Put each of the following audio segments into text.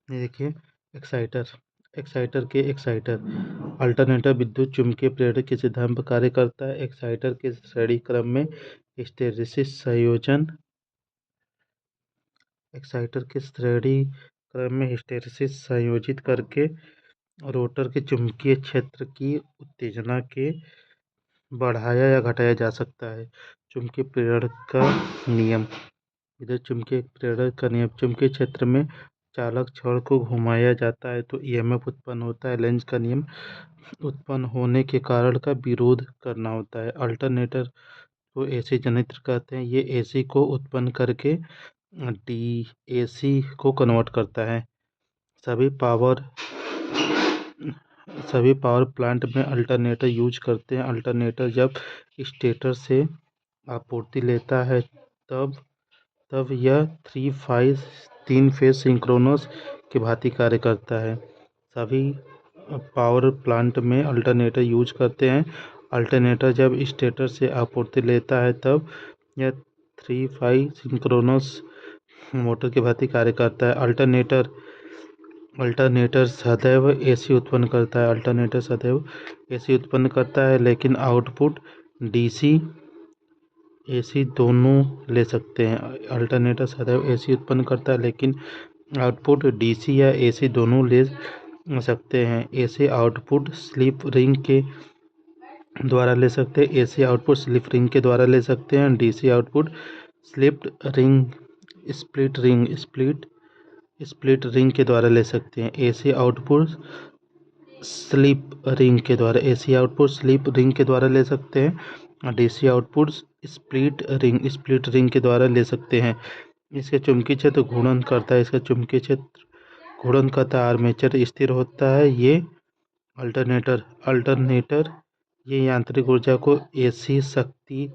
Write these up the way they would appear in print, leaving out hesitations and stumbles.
ये देखिए, exciter exciter alternator विद्युत चुम्बकीय प्रेरक के सिद्धांत पर कार्य करता है। एक्साइटर के श्रेणी क्रम में हिस्टैरिसीस संयोजन एक्साइटर के श्रेणी क्रम में हिस्टैरिसीस संयोजित करके रोटर के चुंबकीय क्षेत्र की उत्तेजना के बढ़ाया या घटाया जा सकता है। चुंबकीय प्रेरण का नियम विद्युत चुम्बकीय प्रेरण का नियम चुंबकीय क्षेत्र में चालक छड़ को घुमाया जाता है तो ईएमएफ उत्पन्न होता है। लेंज का नियम उत्पन्न होने के कारण का विरोध करना होता है। अल्टरनेटर को एसी जनित्र कहते हैं। ये एसी को उत्पन्न करके डीएसी को कन्वर्ट करता है। सभी पावर प्लांट में अल्टरनेटर यूज करते हैं। अल्टरनेटर जब स्टेटर से आपूर्ति लेता है तब यह तीन फेज सिंक्रोनस की भांति कार्य करता है। सभी पावर प्लांट में अल्टरनेटर यूज करते हैं। अल्टरनेटर जब स्टेटर से आपूर्ति लेता है तब यह 3 फेज सिंक्रोनस मोटर की भांति कार्य करता है। अल्टरनेटर सदैव एसी उत्पन्न करता है। अल्टरनेटर सदैव एसी उत्पन्न करता है लेकिन आउटपुट डीसी एसी दोनों ले सकते हैं। अल्टरनेटर सदैव एसी उत्पन्न करता है लेकिन आउटपुट डीसी या एसी दोनों ले सकते हैं। एसी आउटपुट स्लिप रिंग के द्वारा ले सकते हैं। एसी आउटपुट स्लिप रिंग के द्वारा ले सकते हैं। डीसी आउटपुट स्प्लिट रिंग के द्वारा ले सकते हैं। एसी आउटपुट स्लिप रिंग के द्वारा ले सकते हैं। डीसी आउटपुट स्प्लिट रिंग के द्वारा ले सकते हैं। इसके चुंबकीय क्षेत्र घूर्णन करता है। इसका चुंबकीय क्षेत्र घूर्णन करता है। आर्मेचर स्थिर होता है। ये अल्टरनेटर ये यांत्रिक ऊर्जा को एसी शक्ति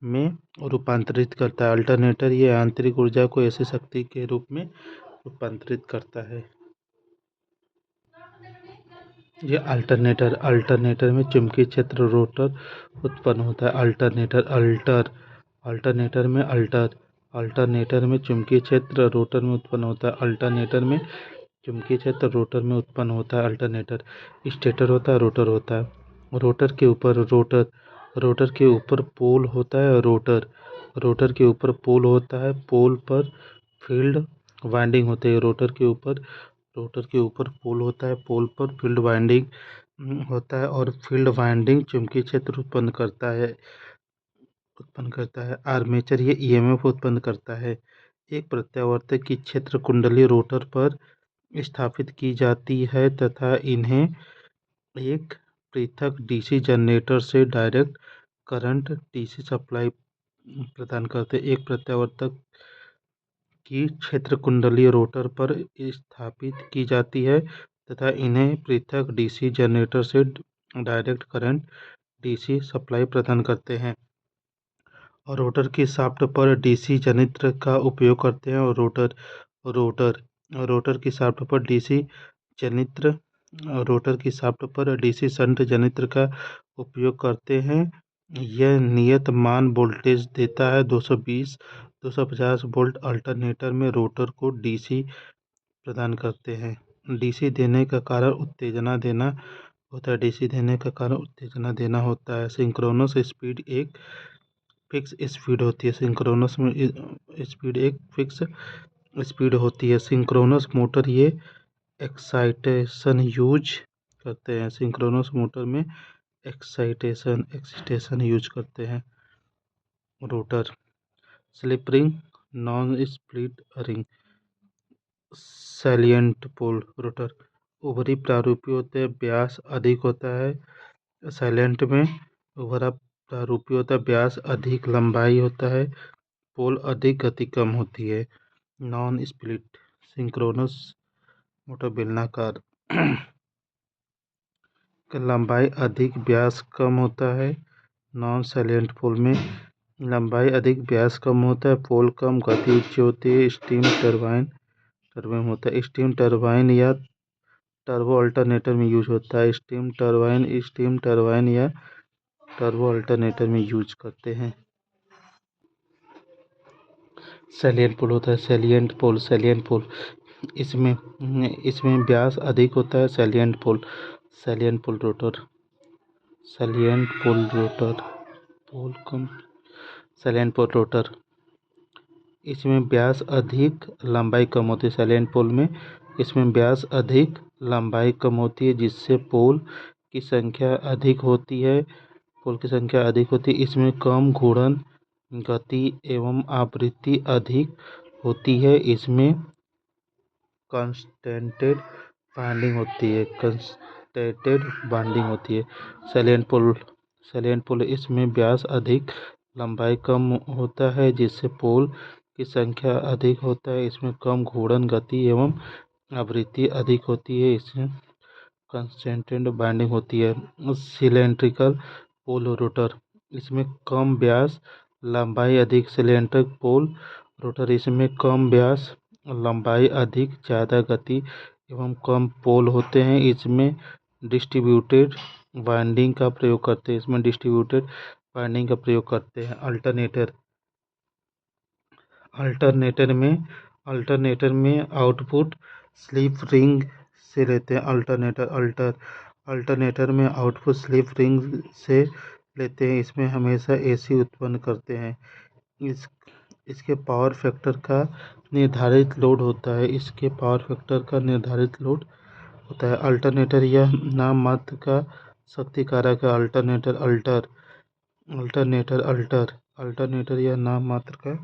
में रूपांतरित करता है। अल्टरनेटर ये यांत्रिक ऊर्जा को एसी शक्ति के रूप में रूपांतरित करता है। ये अल्टरनेटर में चुंबकीय क्षेत्र रोटर उत्पन्न होता है। अल्टरनेटर में चुंबकीय क्षेत्र रोटर में उत्पन्न होता है। अल्टरनेटर में चुंबकीय क्षेत्र रोटर में उत्पन्न होता है। अल्टरनेटर स्टेटर होता है, रोटर होता है। रोटर के ऊपर पोल होता है। रोटर के ऊपर पोल होता है। पोल पर फील्ड वाइंडिंग होती है। रोटर के ऊपर पोल होता है। पोल पर फील्ड वाइंडिंग होता है और फील्ड वाइंडिंग चुंबकीय क्षेत्र उत्पन्न करता है। आर्मेचर ये ईएमएफ उत्पन्न करता है। एक प्रत्यावर्तक की क्षेत्र कुंडली रोटर पर स्थापित की जाती है तथा इन्हें एक पृथक डीसी जनरेटर से डायरेक्ट करंट डीसी सप्लाई प्रदान करते हैं। एक प्रत्यावर्तक की क्षेत्र कुंडली रोटर पर स्थापित की जाती है तथा इन्हें पृथक डीसी जनरेटर से डायरेक्ट करंट डीसी सप्लाई प्रदान करते हैं और रोटर की शाफ्ट पर डीसी जनित्र का उपयोग करते हैं। और रोटर की शाफ्ट पर डीसी शंट जनित्र का उपयोग करते हैं। यह नियत मान वोल्टेज देता है 220-250 वोल्ट। अल्टरनेटर में रोटर को डीसी प्रदान करते हैं। डीसी देने का कारण उत्तेजना देना होता है। सिंक्रोनस स्पीड एक फिक्स स्पीड होती है। सिंक्रोनस में स्पीड एक फिक्स स्पीड होती है। सिंक्रोनस मोटर ये एक्साइटेशन यूज करते हैं। सिंक्रोनस मोटर में एक्साइटेशन यूज करते हैं। Rotor slip ring, non split ring, salient pole. Rotor उभरी प्रारूपी होते हैं, व्यास अधिक होता है। सैलिएंट में उभरा प्रारूपी होता है, व्यास अधिक, लंबाई होता है। पोल अधिक, गति कम होती है। नॉन स्प्लिट सिंक्रोनस मोटर बेलनाकार लंबाई अधिक, व्यास कम होता है। नॉन सैलिएंट पोल में लंबाई अधिक, व्यास कम होता है, पोल कम, गति उच्च होती है। स्टीम टरबाइन होता है। स्टीम टरबाइन या टर्बो अल्टरनेटर में यूज होता है। स्टीम टरबाइन या टर्बो अल्टरनेटर में यूज करते हैं। सैलिएंट पोल होता है। सैलिएंट पोल इसमें इसमें व्यास अधिक होता है। Salient pole rotor salient pole rotor pole कम सैलिएंट पोल रोटर इसमें व्यास अधिक लंबाई कम होती है। सैलिएंट पोल में इसमें व्यास अधिक लंबाई कम होती है, जिससे पोल की संख्या अधिक होती है। इसमें कम घूर्णन गति एवं आवृत्ति अधिक होती है। इसमें कंस्ट्रेंटेड बाइंडिंग होती है। सैलिएंट पोल इसमें व्यास अधिक लंबाई कम होता है, जिससे पोल की संख्या अधिक होता है। इसमें कम घूर्णन गति एवं आवृत्ति अधिक होती है। इसमें कंस्ट्रेंटेड बाइंडिंग होती है। सिलेंड्रिकल पोल रोटर इसमें कम व्यास लंबाई अधिक। सिलेंड्रिकल पोल रोटर इसमें कम व्यास लंबाई अधिक, ज़्यादा गति एवं कम पोल होते हैं। इसमें डिस्ट्रीब्यूटेड बाइंडिंग का प्रयोग करते हैं। अल्टरनेटर में आउटपुट स्लिप रिंग से लेते हैं। अल्टरनेटर में आउटपुट स्लिप रिंग से लेते हैं। इसमें हमेशा एसी उत्पन्न करते हैं। इसके पावर फैक्टर का निर्धारित लोड होता है। अल्टरनेटर यह नाम मात्र का शक्ति कारक है। अल्टरनेटर यह नाम मात्र का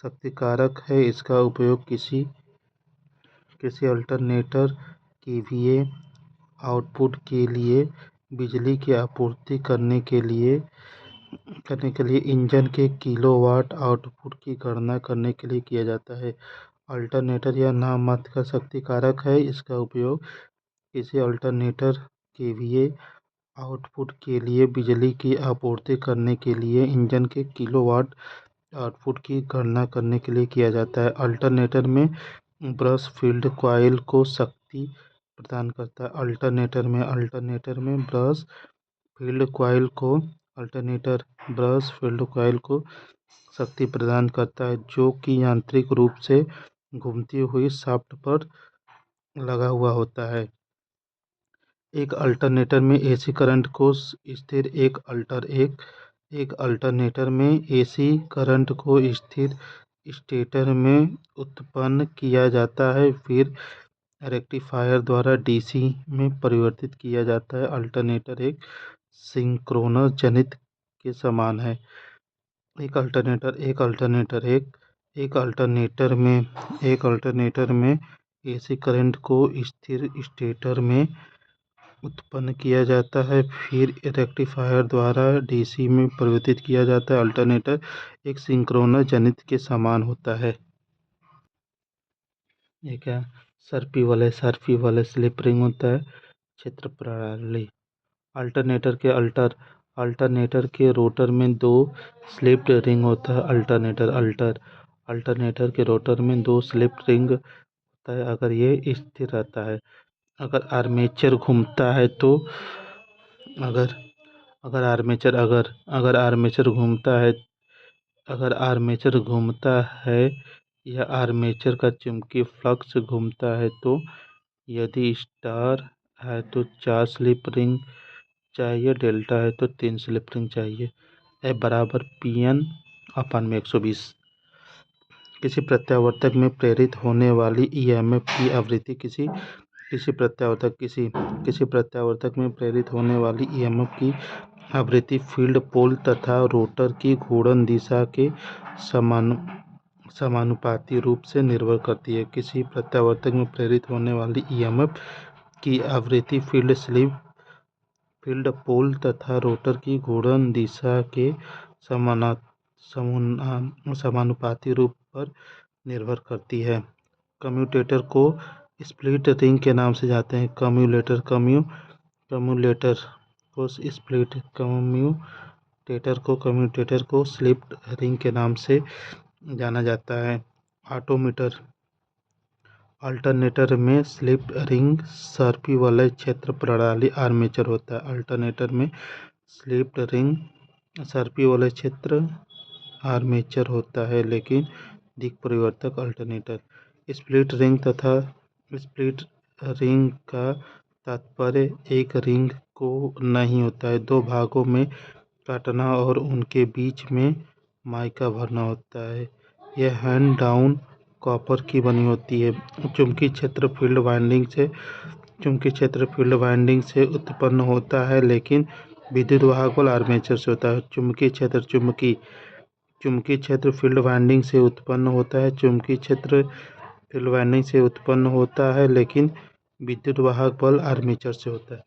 शक्ति कारक है। इसका उपयोग किसी अल्टरनेटर केवीए आउटपुट के लिए बिजली की आपूर्ति करने के लिए इंजन के किलोवाट आउटपुट की गणना करने के लिए किया जाता है। अल्टरनेटर यह नाम मात्र का शक्ति कारक है। इसका उपयोग किसी अल्टरनेटर केवीए आउटपुट के लिए बिजली की आपूर्ति करने के लिए इंजन के किलोवाट आउटपुट की गणना करने के लिए किया जाता है। अल्टरनेटर में ब्रश फील्ड कॉइल को शक्ति प्रदान करता है। अल्टरनेटर में ब्रश फील्ड कॉइल को शक्ति प्रदान करता है, जो कि यांत्रिक रूप से घूमती हुई शाफ्ट पर लगा हुआ होता है। एक अल्टरनेटर में एसी करंट को स्थिर एक अल्टरनेटर में एसी करंट को स्थिर स्टेटर में उत्पन्न किया जाता है, फिर रेक्टिफायर द्वारा डीसी में परिवर्तित किया जाता है। अल्टरनेटर एक सिंक्रोनस जनित्र के समान है। एक अल्टरनेटर में एसी करंट को स्थिर स्टेटर में उत्पन्न किया जाता है, फिर रेक्टिफायर द्वारा डीसी में परिवर्तित किया जाता है। अल्टरनेटर एक सिंक्रोनस जनित्र के समान होता है। ये क्या सर्पी वाले स्लिप रिंग होता है। क्षेत्र प्रणाली अल्टरनेटर के रोटर में दो स्लिप्ड रिंग होता है। अल्टरनेटर के रोटर में दो स्लिप्ड रिंग होता है। अगर ये स्थिर रहता है, अगर आर्मेचर घूमता है तो अगर आर्मेचर घूमता है या आर्मेचर का चुंबकीय फ्लक्स घूमता है, तो यदि स्टार है तो 4 स्लिप रिंग चाहिए, डेल्टा है तो 3 स्लिप रिंग चाहिए। F बराबर Pn/120। किसी प्रत्यावर्तक में प्रेरित होने वाली ईएमएफ की आवृत्ति किसी प्रत्यावर्तक में प्रेरित होने वाली ईएमएफ की आवृत्ति फील्ड पोल तथा रोटर की घूर्णन दिशा के समानुपाती रूप से निर्भर करती है। किसी प्रत्यावर्तक में प्रेरित होने वाली ईएमएफ की आवृत्ति फील्ड पोल तथा रोटर की घूर्णन दिशा के समानुपाती रूप पर निर्भर करती है। कम्यूटेटर को स्प्लिट रिंग के नाम से जानते हैं। कम्यूटेटर को स्प्लिट रिंग के नाम से जाना जाता है। अल्टरनेटर में स्लिप रिंग सर्पी वलय क्षेत्र प्रणाली आर्मेचर होता है। अल्टरनेटर में स्लिप रिंग सर्पी वलय क्षेत्र आर्मेचर होता है, लेकिन दिक् परिवर्तक अल्टरनेटर स्प्लिट रिंग तथा स्प्लिट रिंग का तात्पर्य एक रिंग को नहीं होता है, दो भागों में काटना और उनके बीच में माइका भरना होता है। यह हैंड डाउन कॉपर की बनी होती है। चुंबकीय क्षेत्र फील्ड वाइंडिंग से उत्पन्न होता है, लेकिन विद्युत वाहक बल आर्मेचर से होता है। चुंबकीय क्षेत्र फील्ड वाइंडिंग से उत्पन्न होता है। चुंबकीय क्षेत्र फील्ड वाइंडिंग से उत्पन्न होता है, लेकिन विद्युत वाहक बल आर्मेचर से होता है।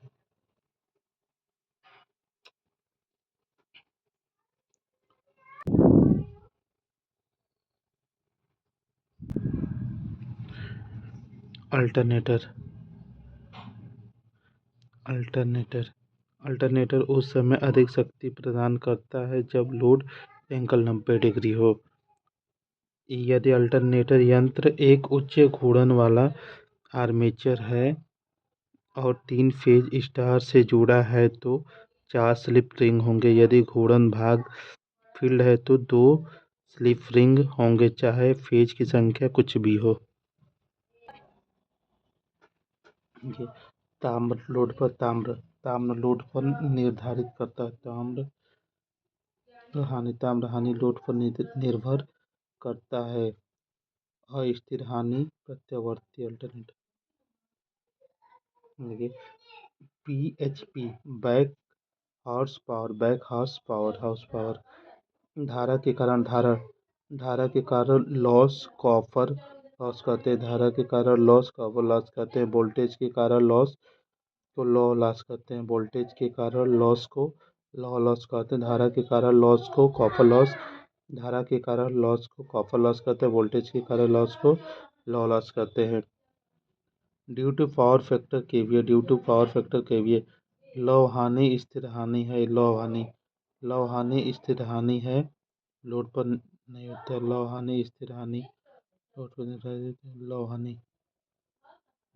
अल्टरनेटर अल्टरनेटर अल्टरनेटर उस समय अधिक शक्ति प्रदान करता है जब लोड एंगल 90 डिग्री हो। यदि अल्टरनेटर यंत्र एक उच्च घूर्णन वाला आर्मेचर है और 3 फेज स्टार से जुड़ा है तो 4 स्लिप रिंग होंगे। यदि घूर्णन भाग फील्ड है तो 2 स्लिप रिंग होंगे, चाहे फेज की संख्या कुछ भी हो। ये ताम्र लोड पर निर्धारित करता है। ताम्र हानि लोड पर निर्भर करता है। अस्थिर हानि प्रत्यावर्ती alternator. PHP back horse power धारा के कारण लॉस कॉपर लॉस कहते हैं। धारा के कारण लॉस कॉपर लॉस कहते हैं। वोल्टेज के कारण लॉस को लॉस कहते हैं। वोल्टेज के कारण लॉस को लॉस कहते हैं। धारा के कारण लॉस को कॉपर लॉस कहते हैं। वोल्टेज के कारण लॉस को लॉस कहते हैं। Due to power factor kVA लौ हानि स्थिर हानि है। लौ हानि स्थिर हानि है, लोड पर नहीं होता। लौ हानि स्थिर हानि लोड पर निर्धारित लौ हानि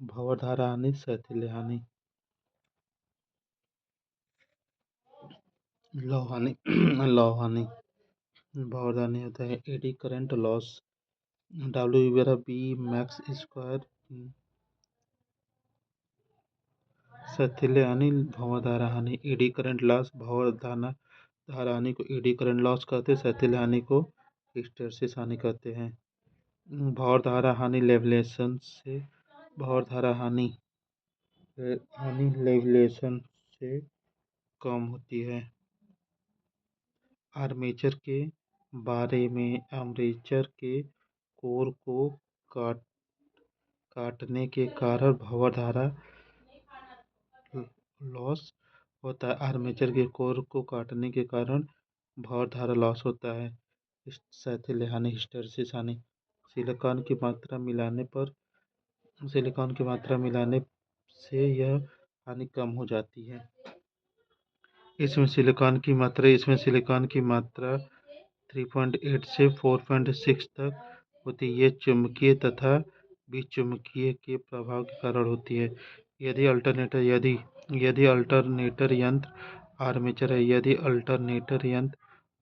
भंवर धारा हानि शैथिल्य हानि। लौ हानि भंवर हानि होता है। Eddy current loss W/B max square शैथिल्य हानि भंवर धारा हानि। एडी करंट लॉस भंवर धारा हानि को एडी करंट लॉस कहते हैं। शैथिल्य हानि को हिस्टैरिसीस हानि कहते हैं। भंवर धारा हानि लेवलेशन से कम होती है। आर्मेचर के बारे में आर्मेचर के कोर को काटने के कारण भंवर धारा लॉस होता है। आर्मेचर के कोर को काटने के कारण भंवर धारा लॉस होता है। शैथिल्य हानि हिस्टैरिसीस हानि सिलिकॉन की मात्रा मिलाने से यह हानि कम हो जाती है। इसमें सिलिकॉन की मात्रा 3.8 से 4.6 तक होती है। ये चुंबकीय तथा विचुंबकीय के प्रभाव के कारण होती है। यदि अल्टरनेटर यंत्र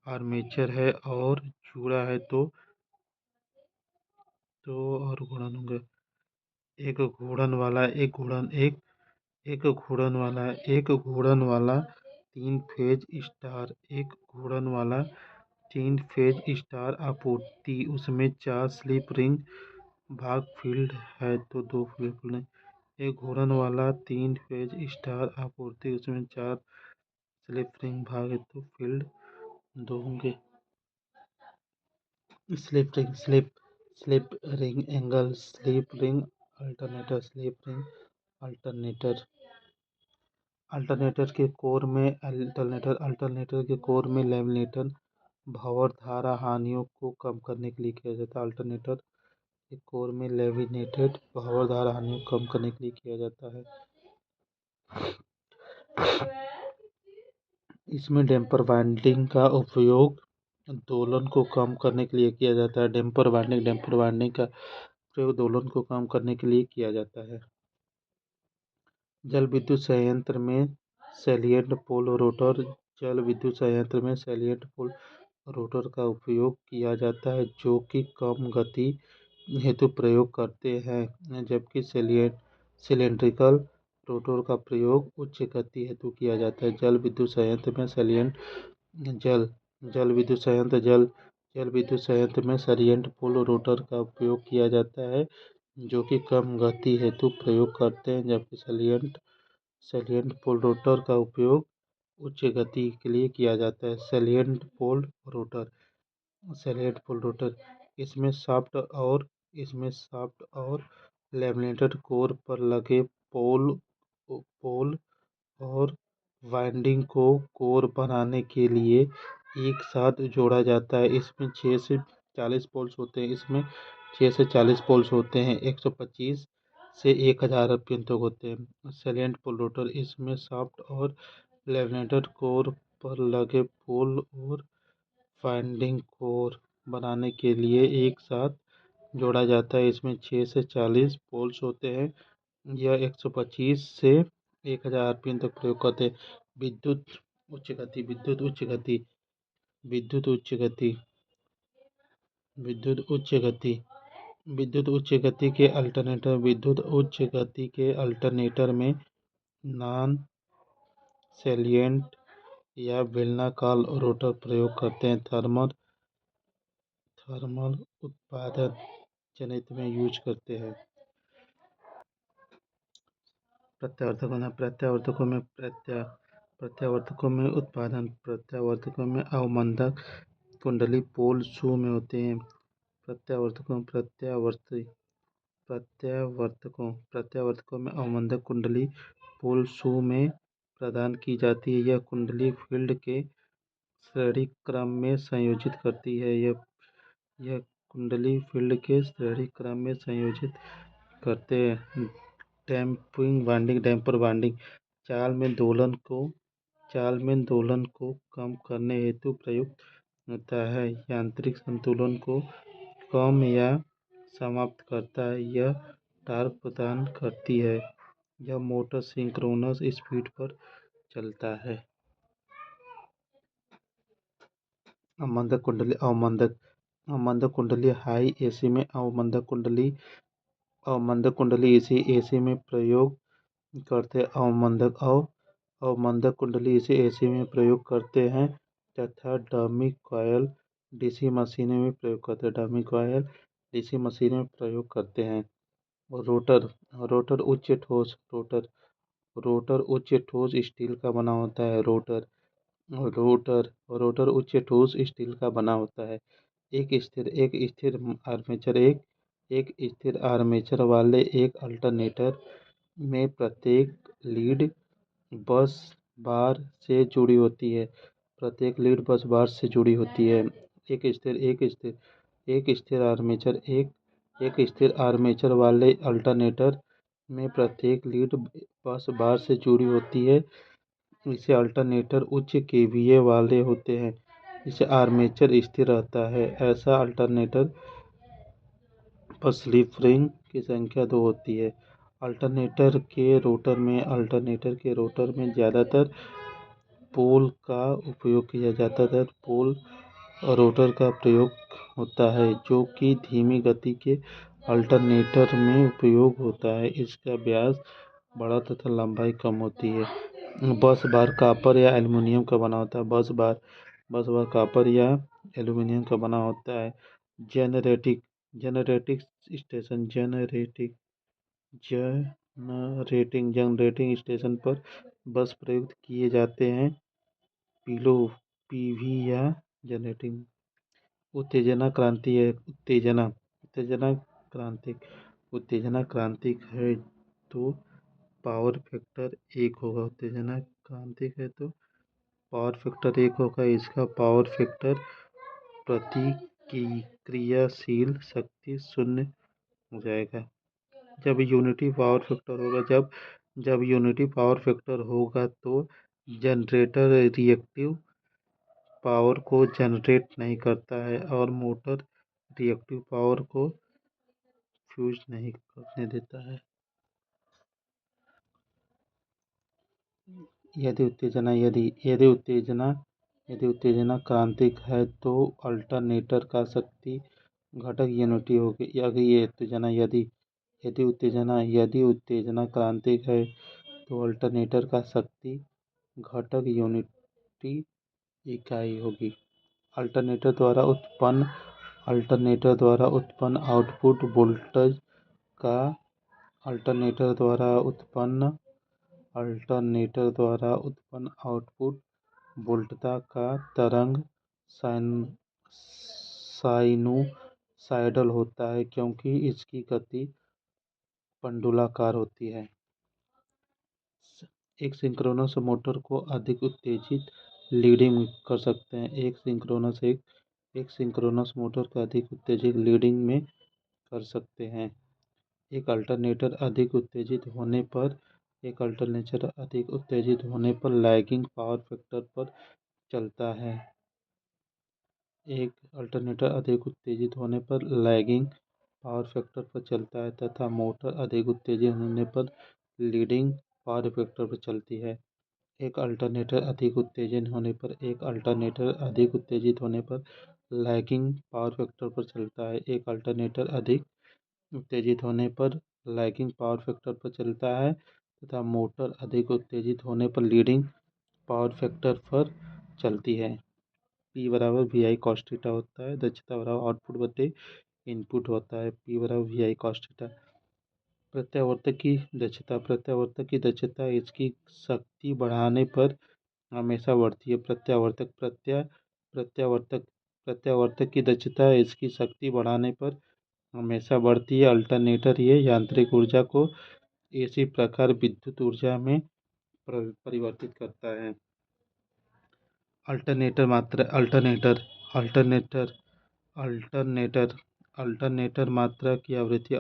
आर्मेचर है और जुड़ा है तो और घूर्णन होंगे। एक घूर्णन वाला 3 फेज स्टार आपूर्ति, उसमें 4 स्लिप रिंग भाग फील्ड है तो 2 स्लिप रिंग। एक घूर्णन वाला 3 फेज स्टार आपूर्ति, उसमें 4 स्लिप रिंग भाग है तो फील्ड 2 होंगे। स्लिप रिंग एंगल अल्टरनेटर के कोर में लैमिनेशन भंवर धारा हानियों को कम करने के लिए किया जाता है। अल्टरनेटर के कोर में लैमिनेटेड भंवर धारा हानियों को कम करने के लिए किया जाता है। इसमें डैम्पर वाइंडिंग का उपयोग दोलन को कम करने के लिए किया जाता है। डैम्पर वाइंडिंग का प्रयोग दोलन को कम करने के लिए किया जाता है। जल विद्युत संयंत्र में सैलिएंट पोल रोटर का उपयोग किया जाता है, जो कि कम गति हेतु प्रयोग करते हैं, जबकि सिलिंड्रिकल रोटर का प्रयोग उच्च गति हेतु किया जाता है। जल विद्युत संयंत्र में सलिएंट जल जल विद्युत संयंत्र जल जल विद्युत संयंत्र में सलिएंट पुल रोटर का उपयोग किया जाता है, जो कि कम गति हेतु प्रयोग करते हैं, जबकि सलिएंट सलिएंट पुल रोटर का उपयोग उच्च गति के लिए किया जाता है। सैलिएंट पुल रोटर इसमें शाफ्ट और लैमिनेटेड कोर पर लगे पोल पोल और वाइंडिंग को कोर बनाने के लिए एक साथ जोड़ा जाता है। इसमें 6 से 40 पोल्स होते हैं, 125 से 1000 आरपीएम तक होते हैं। सैलिएंट पुल रोटर इसमें शाफ्ट और लैमिनेटेड कोर पर लगे पोल और वाइंडिंग कोर बनाने के लिए एक साथ जोड़ा जाता है। इसमें 6 से 40 पोल्स होते हैं। यह 125 से 1000 आरपीएम तक प्रयोग करते हैं। विद्युत उच्च गति विद्युत उच्च गति विद्युत उच्च गति विद्युत उच्च गति विद्युत उच्च गति के अल्टरनेटर में नॉन सैलिएंट या बेलनाकार रोटर प्रयोग करते हैं। थर्मल उत्पादन जनित में यूज करते हैं। प्रत्यावर्तकों में उत्पादन प्रत्यावर्तकों में अवमंदक कुंडली पोल शू में होते हैं। प्रत्यावर्तकों में अवमंदक कुंडली पोल शू में प्रदान की जाती है। यह कुंडली फील्ड के श्रेणी क्रम में संयोजित करती है। यह कुंडली फील्ड के श्रेणी क्रम में संयोजित करते हैं। डैम्पर वाइंडिंग चाल में दोलन को कम करने हेतु प्रयुक्त होता है। यांत्रिक संतुलन को कम या समाप्त करता है। यह टॉर्क प्रदान करती है। यह मोटर सिंक्रोनस स्पीड पर चलता है। अवमंदक कुंडली हाई एसी में अवमंदक कुंडली इसे एसी में प्रयोग करते अवमंदक कुंडली इसे एसी में प्रयोग करते हैं तथा डमी कॉयल डीसी मशीनों में प्रयोग करते हैं। रोटर उच्च ठोस स्टील का बना होता है। रोटर उच्च ठोस स्टील का बना होता है। एक स्थिर आर्मेचर वाले एक अल्टरनेटर में प्रत्येक लीड बस बार से जुड़ी होती है। एक स्थिर आर्मेचर वाले अल्टरनेटर में प्रत्येक लीड बस बार से जुड़ी होती है। इसे अल्टरनेटर उच्च केवीए वाले होते हैं। इसे आर्मेचर स्थिर रहता है। ऐसा अल्टरनेटर पर स्लिप रिंग की संख्या 2 होती है। अल्टरनेटर के रोटर में ज़्यादातर पोल का उपयोग किया जाता है। पोल और रोटर का प्रयोग होता है, जो कि धीमी गति के अल्टरनेटर में उपयोग होता है। इसका व्यास बड़ा तथा लंबाई कम होती है। बस बार कॉपर या एल्युमिनियम का बना होता है। जनरेटिंग स्टेशन पर बस प्रयुक्त किए जाते हैं। पीवी या जनरेटिंग उत्तेजना क्रांति है। उत्तेजना क्रांतिक है तो पावर फैक्टर 1 होगा। इसका पावर फैक्टर प्रतिक्रियाशील शक्ति 0 हो जाएगा। जब यूनिटी पावर फैक्टर होगा तो जनरेटर रिएक्टिव पावर को जनरेट नहीं करता है और मोटर रिएक्टिव पावर को फ्यूज नहीं करने देता है। यदि उत्तेजना क्रांतिक है तो अल्टरनेटर का शक्ति घटक यूनिटी होगी। अगर ये उत्तेजना यदि यदि उत्तेजना क्रांतिक है तो अल्टरनेटर का शक्ति घटक यूनिटी इकाई होगी। अल्टरनेटर द्वारा उत्पन्न आउटपुट वोल्टेज का अल्टरनेटर द्वारा उत्पन्न आउटपुट वोल्टता का तरंग साइनुसाइडल होता है क्योंकि इसकी गति पेंडुलाकार होती है। एक सिंक्रोनस मोटर को अधिक उत्तेजित लीडिंग कर सकते हैं। एक सिंक्रोनस मोटर को अधिक उत्तेजित लीडिंग में कर सकते हैं। एक अल्टरनेटर अधिक उत्तेजित होने पर लैगिंग पावर फैक्टर पर चलता है। एक अल्टरनेटर अधिक उत्तेजित होने पर लैगिंग पावर फैक्टर पर चलता है तथा मोटर अधिक उत्तेजित होने पर लीडिंग पावर फैक्टर पर चलती है। एक अल्टरनेटर अधिक उत्तेजित होने पर लैगिंग पावर फैक्टर पर चलता है। एक अल्टरनेटर अधिक उत्तेजित होने पर लैगिंग पावर फैक्टर पर चलता है तथा मोटर अधिक उत्तेजित होने पर लीडिंग पावर फैक्टर पर चलती है। P बराबर वी आई कॉस थीटा होता है। दक्षता बराबर आउटपुट बटे इनपुट होता है। P बराबर वी आई कॉस थीटा। प्रत्यावर्तक की दक्षता इसकी शक्ति बढ़ाने पर हमेशा बढ़ती है। प्रत्यावर्तक की दक्षता इसकी शक्ति बढ़ाने पर हमेशा बढ़ती है। अल्टरनेटर ये यांत्रिक ऊर्जा को इसी प्रकार विद्युत ऊर्जा में परिवर्तित करता है। अल्टरनेटर मात्रा की आवृत्ति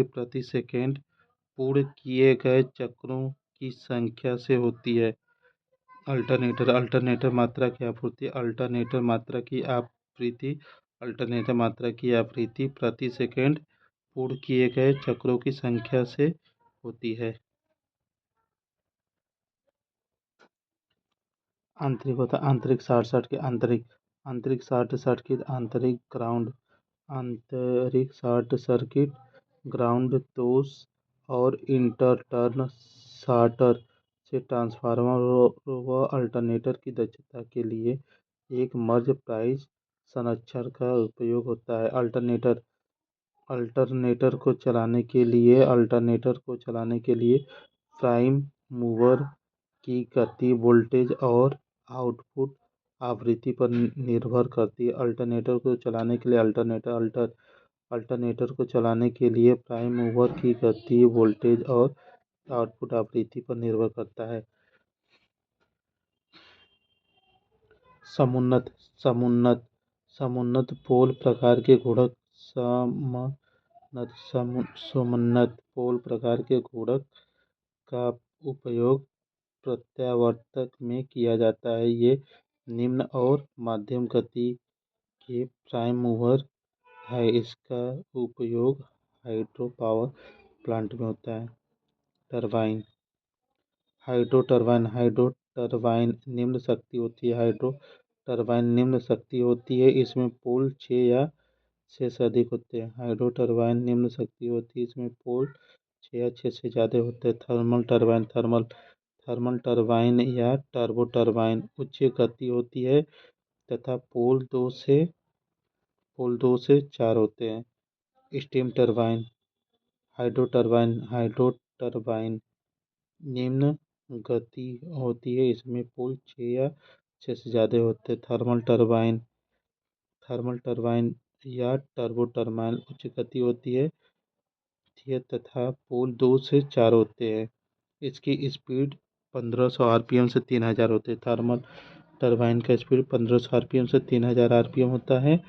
प्रति सेकंड पूर्ण किए गए चक्रों की संख्या से होती है। अल्टरनेटर मात्रा की आवृत्ति प्रति सेकंड पूर्ण किए गए चक्रों की संख्या से होती है। आंतरिक शॉर्ट सर्किट ग्राउंड दोष और इंटरनल शॉर्टर से ट्रांसफार्मर व अल्टरनेटर की दक्षता के लिए एक मर्ज प्राइस संरक्षण का उपयोग होता है। अल्टरनेटर को चलाने के लिए प्राइम मूवर की गति वोल्टेज और आउटपुट आवृत्ति पर निर्भर करती है। अल्टरनेटर को चलाने के लिए प्राइम मूवर की गति वोल्टेज और आउटपुट आवृत्ति पर निर्भर करता है। समुन्नत पोल प्रकार के गुणक का उपयोग प्रत्यावर्तक में किया जाता है। ये निम्न और मध्यम गति के प्राइम मूवर है। इसका उपयोग हाइड्रो पावर प्लांट में होता है। हाइड्रो टरबाइन निम्न शक्ति होती है। इसमें पोल 6 या 6 से अधिक होते हैं। इसमें पोल 6 या 6 से ज़्यादा होते हैं। थर्मल टरबाइन या टर्बो टरबाइन उच्च गति होती है तथा पोल 2 से 4 होते हैं। स्टीम टरबाइन हाइड्रो टरबाइन निम्न गति होती है। इसमें पोल 6 या 6 से ज़्यादा होते हैं। थर्मल टरबाइन या टर्बो टरबाइन उच्च गति होती है तथा पोल 2 से 4 होते हैं। इसकी स्पीड 1500 आरपीएम से 3000 होते हैं। थर्मल टरबाइन का स्पीड 1500 आरपीएम से 3000 आरपीएम होता है।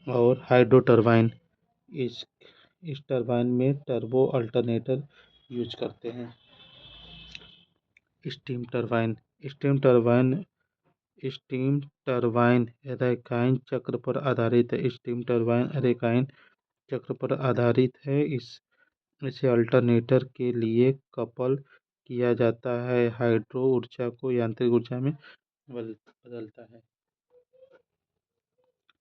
और हाइड्रो टरबाइन इस टरबाइन में टर्बो अल्टरनेटर यूज करते हैं। स्टीम टरबाइन रैकाइन चक्र पर आधारित है। इसे अल्टरनेटर के लिए कपल किया जाता है। हाइड्रो ऊर्जा को यांत्रिक ऊर्जा में बदलता है।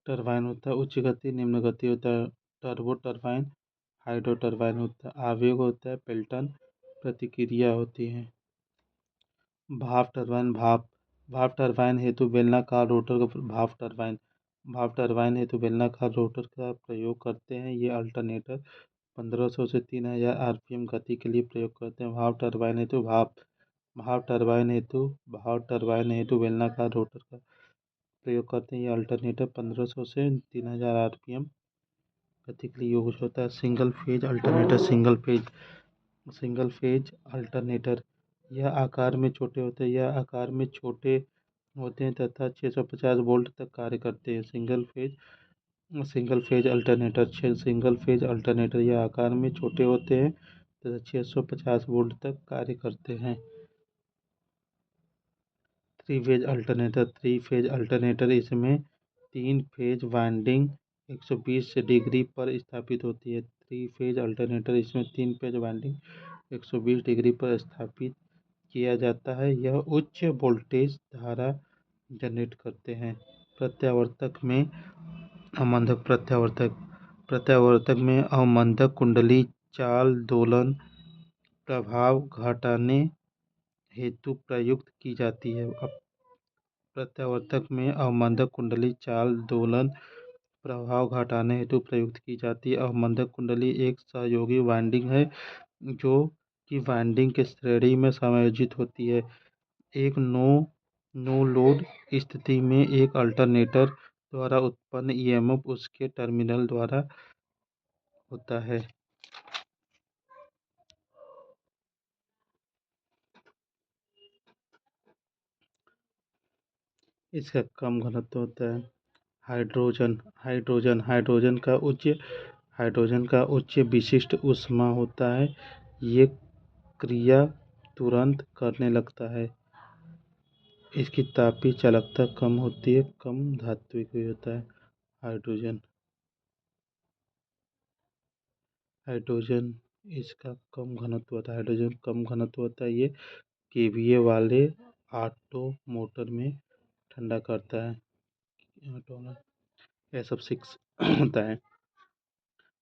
टरबाइन होता है उच्च गति, निम्न गति होता है टर्बो टरबाइन, हाइड्रो टरबाइन होता है, आवेग होता है पेल्टन, प्रतिक्रिया होती है। भाप टरबाइन, भाप टरबाइन हेतु बेलनाकार रोटर का भाप टरबाइन हेतु बेलनाकार रोटर का प्रयोग करते हैं। ये अल्टरनेटर 1500 से 3000 आरपीएम गति के लिए प्रयोग करते हैं। भाप टरबाइन हेतु बेलनाकार रोटर का प्रयोग करते हैं। ये अल्टरनेटर 1500 से 3000 आरपीएम गति के लिए यूज होता है। सिंगल फेज अल्टरनेटर यह आकार में छोटे होते हैं तथा 650 वोल्ट तक कार्य करते हैं। सिंगल फेज अल्टरनेटर यह आकार में छोटे होते हैं तथा 650 वोल्ट तक कार्य करते हैं। थ्री फेज अल्टरनेटर इसमें 3 फेज वाइंडिंग 120 डिग्री पर स्थापित होती है। 120 डिग्री पर स्थापित किया जाता है। यह उच्च वोल्टेज धारा जनरेट करते हैं। प्रत्यावर्तक में अवमंदक कुंडली चाल दोलन प्रभाव घटाने हेतु प्रयुक्त की जाती है। प्रत्यावर्तक में अवमंदक कुंडली चाल दोलन प्रभाव घटाने हेतु प्रयुक्त की जाती है। अवमंदक कुंडली एक सहयोगी वाइंडिंग है जो कि वाइंडिंग के श्रेणी में समायोजित होती है। एक नो लोड स्थिति में एक अल्टरनेटर द्वारा उत्पन्न ईएमएफ उसके टर्मिनल द्वारा होता है। इसका कम घनत्व होता है। हाइड्रोजन का उच्च विशिष्ट ऊष्मा होता है। ये क्रिया तुरंत करने लगता है। इसकी तापीय चालकता कम होती है, कम धात्विक भी होता है। हाइड्रोजन हाइड्रोजन इसका कम घनत्व होता है। ये केवीए वाले ऑटो मोटर में ठंडा करता है। यह सब 6 होता है।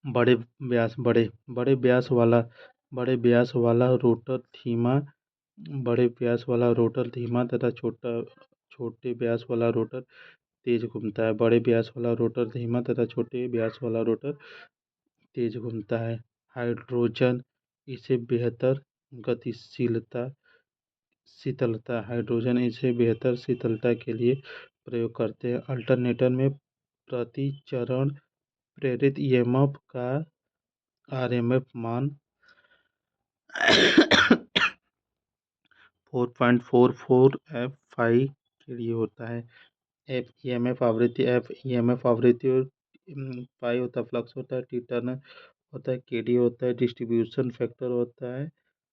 बड़े व्यास बड़े बड़े व्यास वाला बड़े व्यास वाला रोटर धीमा तथा छोटे व्यास वाला रोटर तेज घूमता है। बड़े व्यास वाला रोटर धीमा तथा छोटे व्यास वाला रोटर तेज घूमता है। हाइड्रोजन इसे बेहतर शीतलता के लिए प्रयोग करते हैं। अल्टरनेटर में प्रति चरण प्रेरित ईएमएफ का आरएमएफ मान 4.44 F5 के लिए होता है। ईएमएफ आवृत्ति और पाई होता है, फ्लक्स होता है, टी टर्न होता है, केडी होता है, डिस्ट्रीब्यूशन फैक्टर होता है,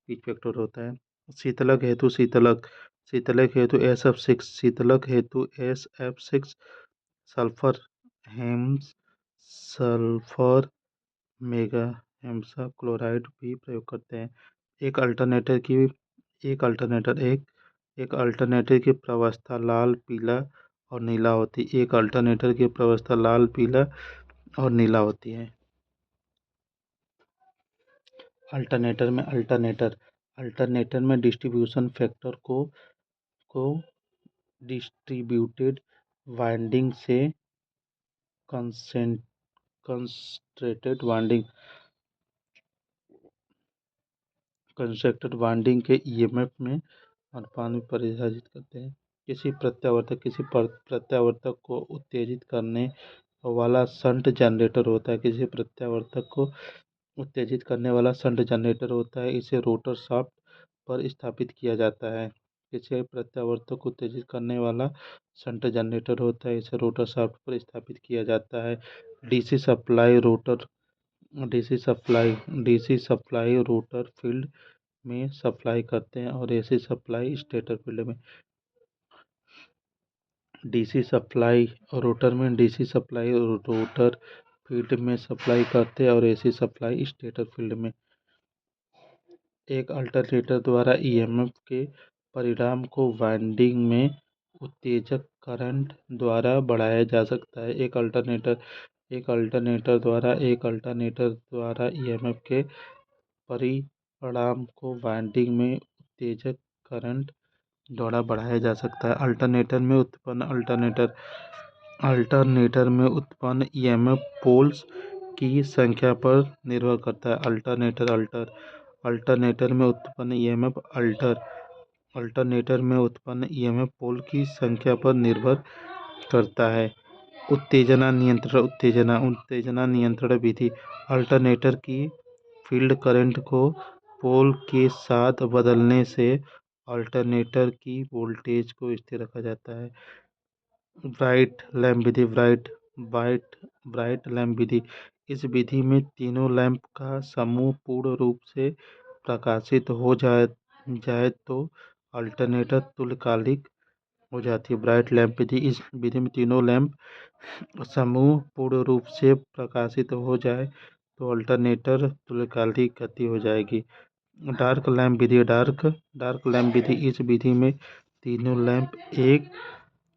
पिच फैक्टर होता है। शीतलक हेतु SF6 सल्फर हेम्स सल्फर मेगा हेम्सा क्लोराइड भी प्रयोग करते हैं। एक अल्टरनेटर की एक अल्टरनेटर एक एक अल्टरनेटर की प्रावस्था लाल पीला और नीला होती है। अल्टरनेटर में डिस्ट्रीब्यूशन फैक्टर को डिस्ट्रीब्यूटेड वाइंडिंग से कंस्ट्रक्टेड वाइंडिंग के ईएमएफ में अनुपात में परिभाषित करते हैं। किसी प्रत्यावर्तक को उत्तेजित करने वाला शंट जनरेटर होता है। इसे रोटर शाफ्ट पर स्थापित किया जाता है। डीसी सप्लाई रोटर फील्ड में सप्लाई करते हैं और एसी सप्लाई स्टेटर फील्ड में। डीसी सप्लाई रोटर फील्ड में सप्लाई करते हैं और एसी सप्लाई स्टेटर फील्ड में। एक अल्टरनेटर द्वारा ईएमएफ के परिणाम को वाइंडिंग में उत्तेजक करंट द्वारा बढ़ाया जा सकता है। एक अल्टरनेटर द्वारा ईएमएफ के परिणाम को वाइंडिंग में उत्तेजक करंट द्वारा बढ़ाया जा सकता है। अल्टरनेटर में उत्पन्न ईएमएफ पोल्स की संख्या पर निर्भर करता है। अल्टरनेटर में उत्पन्न ईएमएफ पोल की संख्या पर निर्भर करता है। उत्तेजना नियंत्रण विधि। अल्टरनेटर की फील्ड करंट को पोल के साथ बदलने से अल्टरनेटर की वोल्टेज को स्थिर रखा जाता है। ब्राइट लैंप विधि। इस विधि में तीनों लैंप का समूह पूर्ण रूप से प्रकाशित हो जाए तो अल्टरनेटर तुल्यकालिक हो जाती है। ब्राइट लैंप विधि। इस विधि में तीनों लैंप समूह पूर्ण रूप से प्रकाशित हो जाए तो अल्टरनेटर तुल्यकालिक गति हो जाएगी। डार्क लैंप विधि। इस विधि में तीनों लैंप एक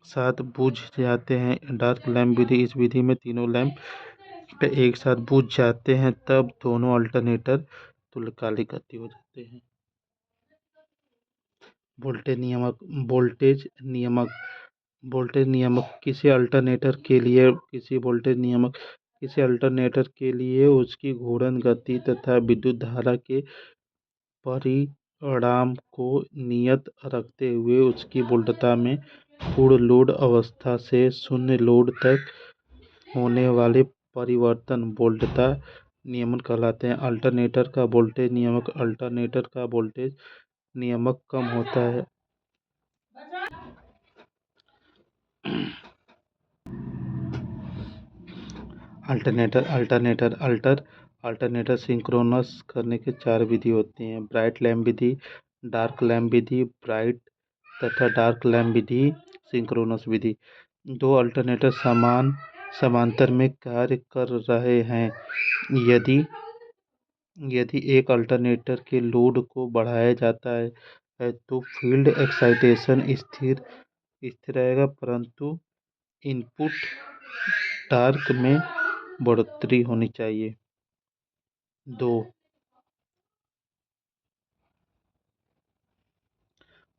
साथ बुझ जाते हैं। डार्क लैंप विधि। इस विधि में तीनों लैंप एक साथ बुझ जाते हैं तब दोनों अल्टरनेटर तुल्यकालिक गति हो जाते हैं। वोल्टेज नियामक। किसी अल्टरनेटर के लिए उसकी घूर्णन गति तथा विद्युत धारा के परिणाम को नियत रखते हुए उसकी वोल्टता में पूर्ण लोड अवस्था से शून्य लोड तक होने वाले परिवर्तन वोल्टता नियमन कहलाते हैं। अल्टरनेटर का वोल्टेज नियामक कम होता है। अल्टरनेटर सिंक्रोनस करने के 4 विधि होती हैं। ब्राइट लैंप विधि, डार्क लैंप विधि, ब्राइट तथा डार्क लैंप विधि, सिंक्रोनस विधि। दो अल्टरनेटर समांतर में कार्य कर रहे हैं। यदि एक अल्टरनेटर के लोड को बढ़ाया जाता है तो फील्ड एक्साइटेशन स्थिर रहेगा परंतु इनपुट टॉर्क में बढ़ोतरी होनी चाहिए। 2.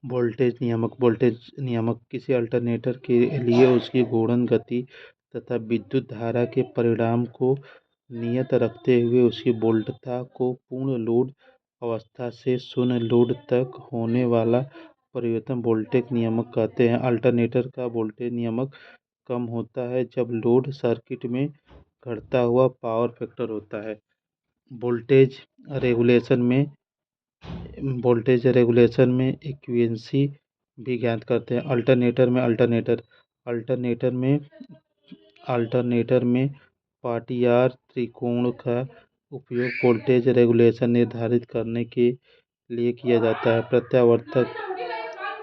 वोल्टेज नियामक। किसी अल्टरनेटर के लिए उसकी घूर्णन गति तथा विद्युत धारा के परिणाम को नियत रखते हुए उसकी वोल्टता को पूर्ण लोड अवस्था से शून्य लोड तक होने वाला परिवर्तन वोल्टेज नियामक कहते हैं। अल्टरनेटर का वोल्टेज नियामक कम होता है जब लोड सर्किट में घटता हुआ पावर फैक्टर होता है। वोल्टेज रेगुलेशन में इक्विवेलेंसी भी ज्ञात करते हैं। अल्टरनेटर में पाटियार त्रिकोण का उपयोग वोल्टेज रेगुलेशन निर्धारित करने के लिए किया जाता है।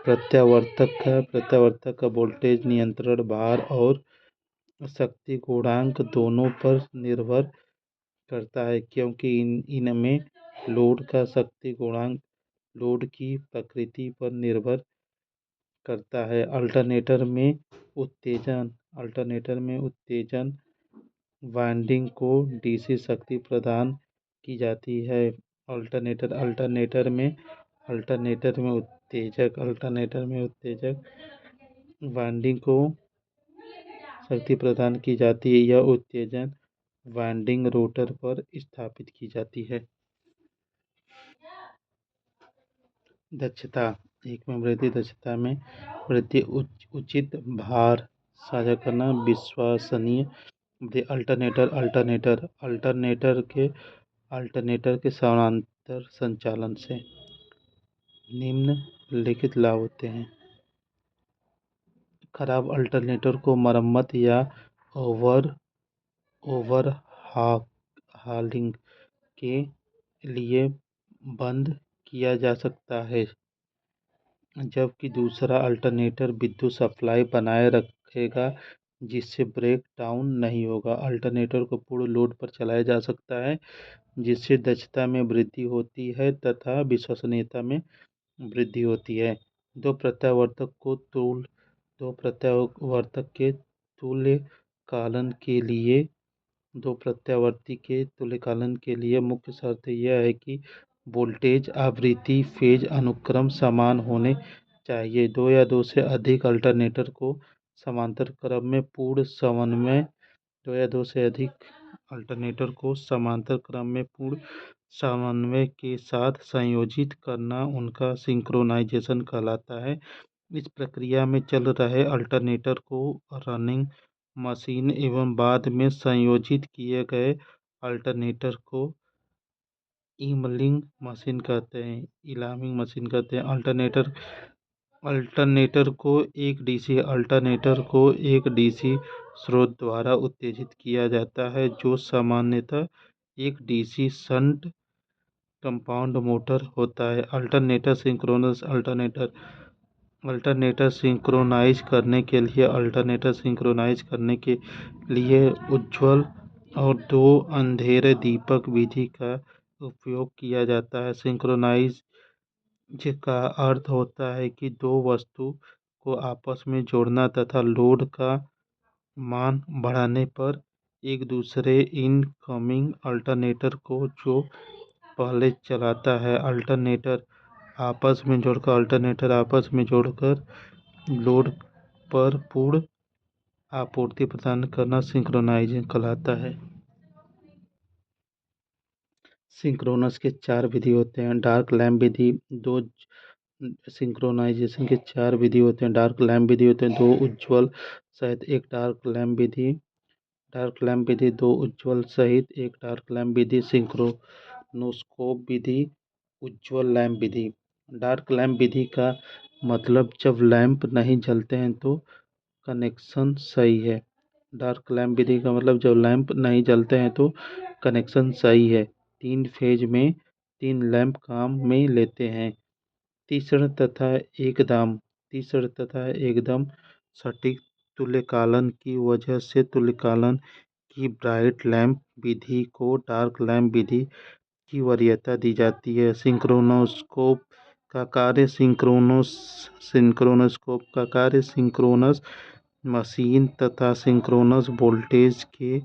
प्रत्यावर्तक का वोल्टेज नियंत्रण भार और शक्ति गुणांक दोनों पर निर्भर करता है क्योंकि इनमें लोड का शक्ति गुणांक लोड की प्रकृति पर निर्भर करता है। अल्टरनेटर में उत्तेजन वाइंडिंग को डीसी शक्ति प्रदान की जाती है। अल्टरनेटर में उत्तेजक वाइंडिंग को शक्ति प्रदान की जाती है। यह उत्तेजन वाइंडिंग रोटर पर स्थापित की जाती है। दक्षता। एक में वृद्धि। दक्षता में वृद्धि उचित भार साझा करना विश्वसनीय। अल्टरनेटर के समानांतर संचालन से निम्नलिखित लाभ होते हैं। खराब अल्टरनेटर को मरम्मत या ओवरहालिंग के लिए बंद किया जा सकता है जबकि दूसरा अल्टरनेटर विद्युत सप्लाई बनाए रखेगा जिससे ब्रेक डाउन नहीं होगा। अल्टरनेटर को पूर्ण लोड पर चलाया जा सकता है जिससे दक्षता में वृद्धि होती है तथा विश्वसनीयता में वृद्धि होती है। दो प्रत्यावर्तक को दो प्रत्यावर्तक के तुल्यकालन के लिए दो प्रत्यावर्ती के तुल्यकालन के लिए मुख्य शर्त यह है कि वोल्टेज आवृत्ति फेज अनुक्रम समान होने चाहिए। दो या दो से अधिक अल्टरनेटर को समांतर क्रम में पूर्ण समन्वय दो या दो से अधिक अल्टरनेटर को समांतर क्रम में पूर्ण समन्वय के साथ संयोजित करना उनका सिंक्रोनाइजेशन कहलाता है। इस प्रक्रिया में चल रहे अल्टरनेटर को रनिंग मशीन एवं बाद में संयोजित किए गए अल्टरनेटर को इमलिंग मशीन कहते हैं इलामिंग मशीन कहते हैं। अल्टरनेटर को एक डीसी स्रोत द्वारा उत्तेजित किया जाता है जो सामान्यतः एक डीसी शंट कंपाउंड मोटर होता है। अल्टरनेटर सिंक्रोनाइज करने के लिए उज्ज्वल और दो अंधेरे दीपक विधि का उपयोग किया जाता है। सिंक्रोनाइज का अर्थ होता है कि दो वस्तु को आपस में जोड़ना तथा लोड का मान बढ़ाने पर एक दूसरे इनकमिंग अल्टरनेटर को जो पहले चलाता है अल्टरनेटर आपस में जोड़कर लोड पर पूर्ण आपूर्ति प्रदान करना सिंक्रोनाइजेशन कहलाता है। सिंक्रोनस के चार विधि होते हैं। डार्क लैम्प विधि दो सिंक्रोनाइजेशन के चार विधि होते हैं। डार्क लैम्प विधि होते हैं दो उज्ज्वल सहित एक डार्क लैम्प विधि दो उज्ज्वल सहित एक डार्क लैम्प विधि। सिंक्रोनोस्कोप विधि उज्ज्वल लैम्प विधि। डार्क लैम्प विधि का मतलब जब लैंप नहीं जलते हैं तो कनेक्शन सही है। डार्क लैम्प विधि का मतलब जब लैंप नहीं जलते हैं तो कनेक्शन सही है। तीन फेज में तीन लैंप काम में लेते हैं। तीसरा तथा एकदम सटीक तुल्यकालन की वजह से तुल्यकालन की ब्राइट लैंप विधि को डार्क लैंप विधि की वरीयता दी जाती है। सिंक्रोनोस्कोप का कार्य सिंक्रोनस मशीन तथा सिंक्रोनस वोल्टेज के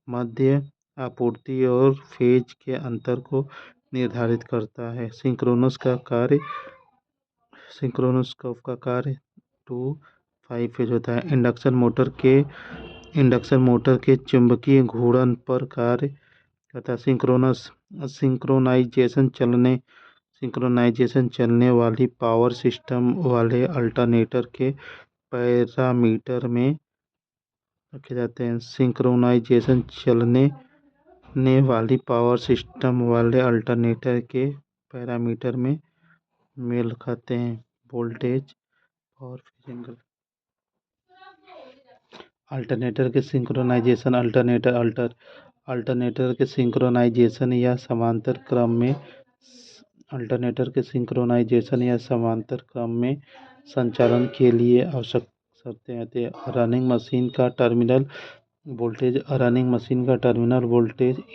मध्य आपूर्ति और फेज के अंतर को निर्धारित करता है। सिंक्रोनोस्कोप का कार्य 2-5 फेज होता है। इंडक्शन मोटर के चुंबकीय घूर्णन पर कार्य करता है। सिंक्रोनाइजेशन चलने वाली पावर सिस्टम वाले अल्टरनेटर के पैरामीटर में रखे जाते हैं। सिंक्रोनाइजेशन चलने वाली पावर सिस्टम वाले अल्टरनेटर के पैरामीटर में मेल खाते हैं। वोल्टेज और एंगल। अल्टरनेटर के सिंक्रोनाइजेशन या समांतर क्रम में संचालन के लिए आवश्यक शर्तें आती हैं। रनिंग मशीन का टर्मिनल वोल्टेज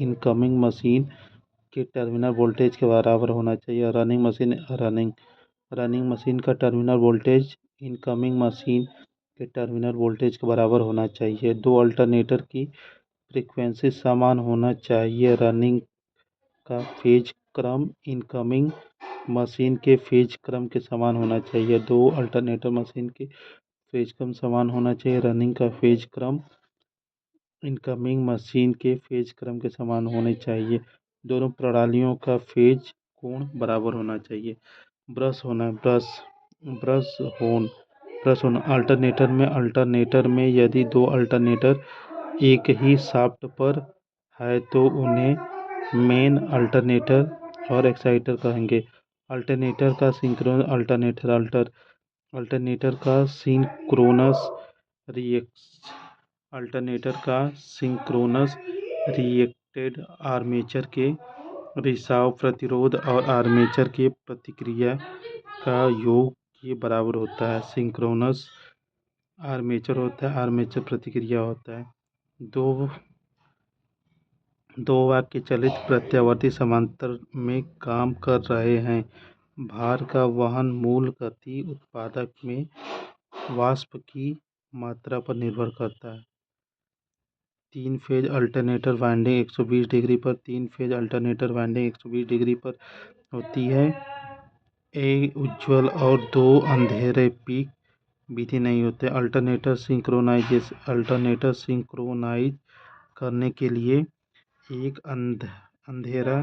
इनकमिंग मशीन के टर्मिनल वोल्टेज के बराबर होना चाहिए। रनिंग मशीन का टर्मिनल वोल्टेज इनकमिंग मशीन के टर्मिनल वोल्टेज के बराबर होना चाहिए। दो अल्टरनेटर की फ्रीक्वेंसी समान होना चाहिए। रनिंग का फेज क्रम इनकमिंग मशीन के फेज क्रम के समान होना चाहिए। दो अल्टरनेटर मशीन के फेज क्रम समान होना चाहिए। रनिंग का फेज क्रम इनकमिंग मशीन के फेज क्रम के समान होने चाहिए। दोनों प्रणालियों का फेज कोण बराबर होना चाहिए। ब्रश होना अल्टरनेटर में यदि दो अल्टरनेटर एक ही शाफ्ट पर है तो उन्हें मेन अल्टरनेटर और एक्साइटर कहेंगे। अल्टरनेटर का सिंक्रोनस रिएक्टेड आर्मेचर के रिसाव प्रतिरोध और आर्मेचर के प्रतिक्रिया का योग के बराबर होता है। सिंक्रोनस आर्मेचर होता है, आर्मेचर प्रतिक्रिया होता है। दो वाक्य चलित प्रत्यावर्ती समांतर में काम कर रहे हैं। भार का वहन मूल गति उत्पादक में वाष्प की मात्रा पर निर्भर करता है। 3 फेज अल्टरनेटर वाइंडिंग 120 डिग्री पर 3 फेज अल्टरनेटर वाइंडिंग 120 डिग्री पर होती है। एक उज्ज्वल और 2 अंधेरे पीक विधि नहीं होते। अल्टरनेटर सिंक्रोनाइज करने के लिए एक अंधेरा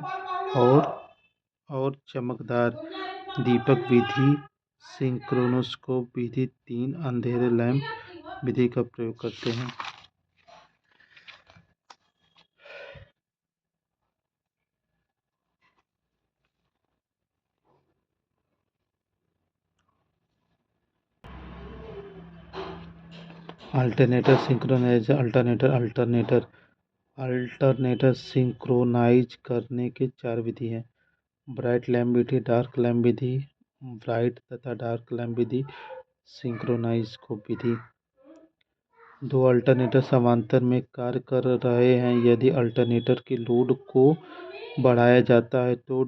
और चमकदार दीपक विधि, सिंक्रोनोस्कोप विधि, 3 अंधेरे लैंप विधि का प्रयोग करते हैं। अल्टरनेटर सिंक्रोनाइज अल्टरनेटर सिंक्रोनाइज करने के 4 विधि हैं। ब्राइट लैंप विधि, डार्क लैंप विधि, ब्राइट तथा डार्क लैंप विधि, सिंक्रोनाइस्कोप विधि। 2 अल्टरनेटर समांतर में कार्य कर रहे हैं। यदि अल्टरनेटर के लोड को बढ़ाया जाता है तो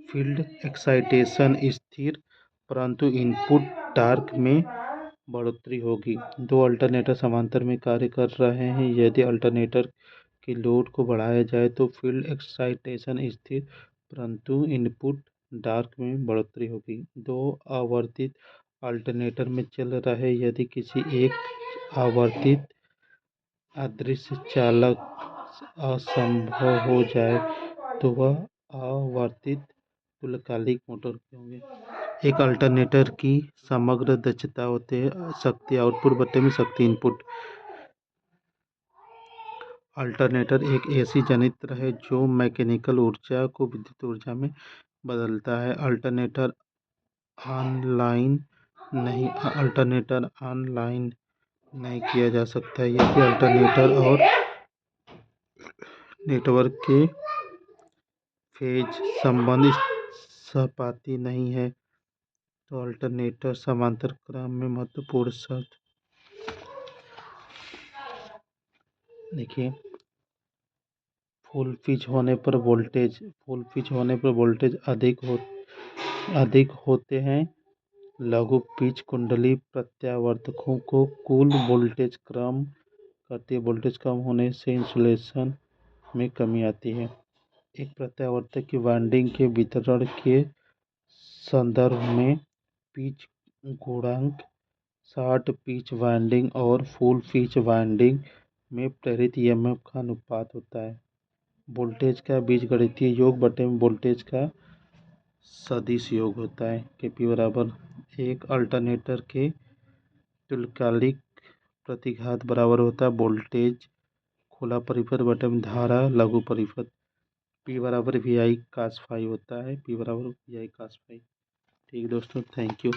फील्ड एक्साइटेशन स्थिर परंतु इनपुट टॉर्क में बढ़ोतरी होगी। 2 अल्टरनेटर समांतर में कार्य कर रहे हैं। यदि अल्टरनेटर के लोड को बढ़ाया जाए तो फील्ड एक्साइटेशन स्थिर परंतु इनपुट टॉर्क में बढ़ोतरी होगी। 2 आवर्तित अल्टरनेटर में चल रहे यदि किसी एक आवर्तित अदृश्य चालक असंभव हो जाए तो वह आवर्तित तुल्यकालिक मोटर होंगे। एक अल्टरनेटर की समग्र दक्षता होती है शक्ति आउटपुट बटे में शक्ति इनपुट। अल्टरनेटर एक ऐसी जनित्र है जो मैकेनिकल ऊर्जा को विद्युत ऊर्जा में बदलता है। अल्टरनेटर ऑनलाइन नहीं किया जा सकता यदि अल्टरनेटर और नेटवर्क के फेज संबंध समानुपाती नहीं है तो अल्टरनेटर समांतर क्रम में महत्वपूर्ण शर्त। देखिए, फुल पिच होने पर वोल्टेज अधिक होते हैं। लघु पिच कुंडली प्रत्यावर्तकों को कुल वोल्टेज कम करती है। वोल्टेज कम होने से इंसुलेशन में कमी आती है। एक प्रत्यावर्तक की वाइंडिंग के वितरण के संदर्भ में पिच गुणांक शॉर्ट पिच वाइंडिंग और फुल पिच वाइंडिंग में प्रेरित ईएमएफ का अनुपात होता है। वोल्टेज का बीजगणितीय योग बटे में वोल्टेज का सदिश योग होता है। Kp बराबर एक अल्टरनेटर के तुल्यकालिक प्रतिघात बराबर होता है वोल्टेज खुला परिपथ बटे में धारा लघु परिपथ। P बराबर VI cos फाई होता है। P बराबर VI cos फाई। ठीक दोस्तों, थैंक यू।